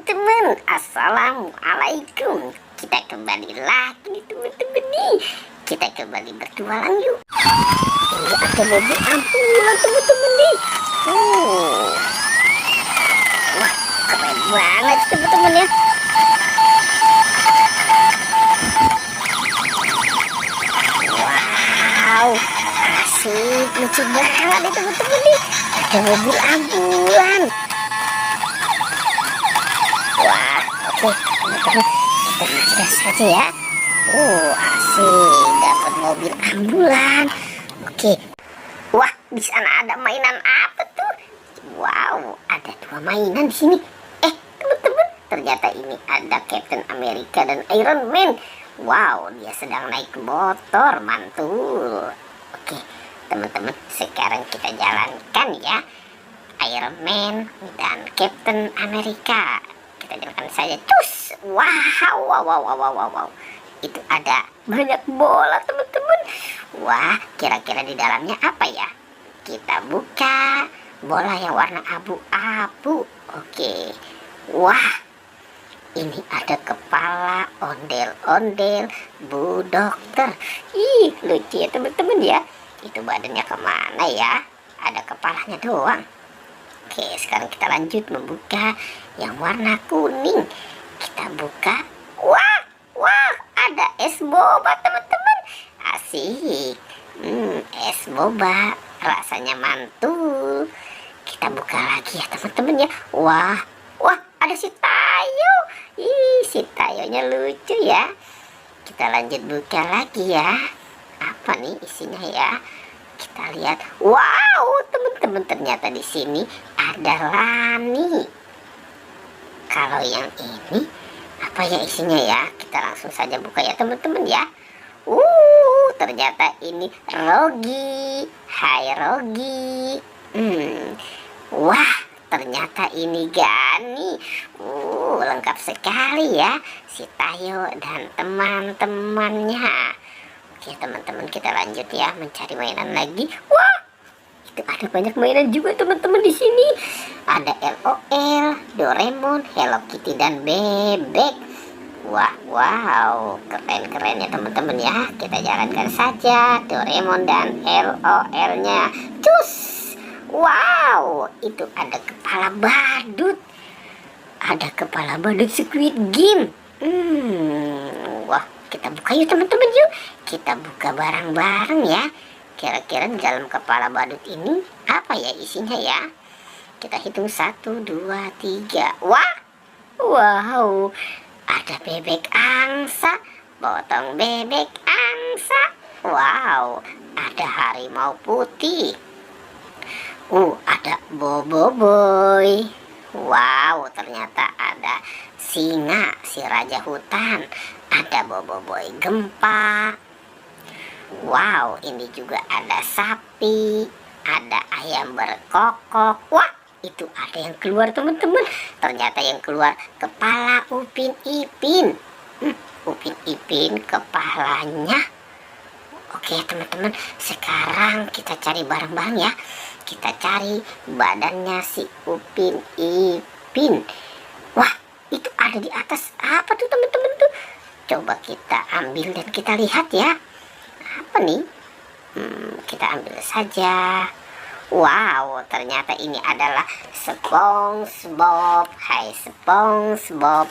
teman-teman, assalamualaikum. Kita kembali lagi nih teman-teman nih. Kita kembali bertualang yuk. Ini ada mobil ambulan teman-teman nih. Wah, keren banget teman-teman ya. Wow, asik, lucu banget nih teman-teman nih. Ada mobil ambulan. Wah, oke teman-teman, kita gas saja ya. Asik, dapat mobil ambulan. Oke. Wah, di sana ada mainan apa tuh? Wow, ada 2 mainan di sini. Teman-teman, ternyata ini ada Captain America dan Iron Man. Wow, dia sedang naik motor, mantul. Oke, teman-teman, sekarang kita jalankan ya Iron Man dan Captain America. Kita jalankan saja. Cus. Wow. Itu ada banyak bola teman-teman. Wah, kira-kira di dalamnya apa ya? Kita buka. Bola yang warna abu-abu. Oke. Wah, ini ada kepala ondel-ondel Bu Dokter. Ih, lucu ya teman-teman ya. Itu badannya kemana ya? Ada kepalanya doang. Oke, sekarang kita lanjut membuka yang warna kuning. Kita buka. Wah, ada es boba teman-teman. Asik. Es boba rasanya mantul. Kita buka lagi ya teman-teman ya. Wah, ada si Tayo. Ih, si Tayonya lucu ya. Kita lanjut buka lagi ya. Apa nih isinya ya? Kita lihat. Wow, teman-teman, ternyata di sini ada Lani. Kalau yang ini apa ya isinya ya? Kita langsung saja buka ya teman-teman ya. Ternyata ini Rogi. Hai Rogi. Wah, ternyata ini Gani. Lengkap sekali ya si Tayo dan teman-temannya. Oke teman-teman, kita lanjut ya mencari mainan lagi. Wah, itu ada banyak mainan juga teman-teman di sini. Ada LOL, Doraemon, Hello Kitty dan Bebek. Wow, keren-keren ya teman-teman ya. Kita jalankan saja Doraemon dan LOL-nya. Cus. Wow, itu ada kepala badut. Ada kepala badut Squid Game. Wah, kita buka yuk teman-teman yuk. Kita buka bareng-bareng ya. Kira-kira di dalam kepala badut ini apa ya isinya ya? Kita hitung 1, 2, 3. Wow, ada bebek angsa, potong bebek angsa. Wow, ada harimau putih. Ada Boboiboy. Wow, ternyata ada singa, si raja hutan. Ada Boboiboy gempa. Wow, ini juga ada sapi, ada ayam berkokok. Wah, itu ada yang keluar teman-teman. Ternyata yang keluar kepala Upin Ipin. Upin Ipin kepalanya. Oke teman-teman, sekarang kita cari bareng-bareng ya. Kita cari badannya si Upin Ipin. Wah, itu ada di atas apa tuh teman-teman tuh? Coba kita ambil dan kita lihat ya. Apa nih? Kita ambil saja. Wow, ternyata ini adalah SpongeBob. Hai SpongeBob.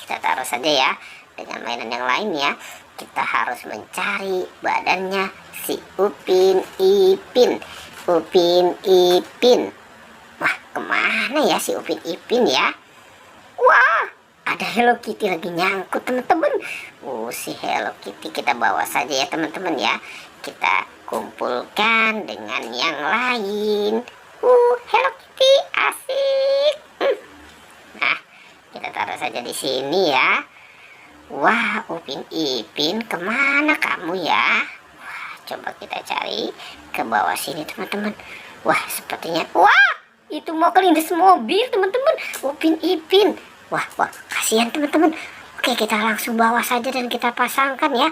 Kita taruh saja ya. Dengan mainan yang lain ya. Kita harus mencari badannya si Upin Ipin. Upin Ipin. Wah, kemana ya si Upin Ipin ya? Wah, ada Hello Kitty lagi nyangkut teman-teman. Si Hello Kitty kita bawa saja ya teman-teman ya. Kita kumpulkan dengan yang lain. Hello Kitty asik. Nah, kita taruh saja di sini ya. Wah, Upin Ipin kemana kamu ya? Wah, coba kita cari ke bawah sini teman-teman. Wah, sepertinya itu mau kelindes mobil teman-teman. Upin Ipin. Wah, kasihan teman-teman. Oke, kita langsung bawa saja dan kita pasangkan ya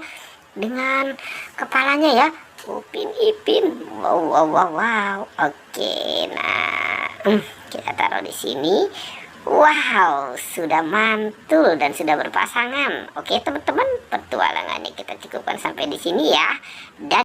dengan kepalanya ya. Upin Ipin. Wow. Oke, nah kita taruh di sini. Wow, sudah mantul dan sudah berpasangan. Oke teman-teman, petualangannya kita cukupkan sampai di sini ya. Dan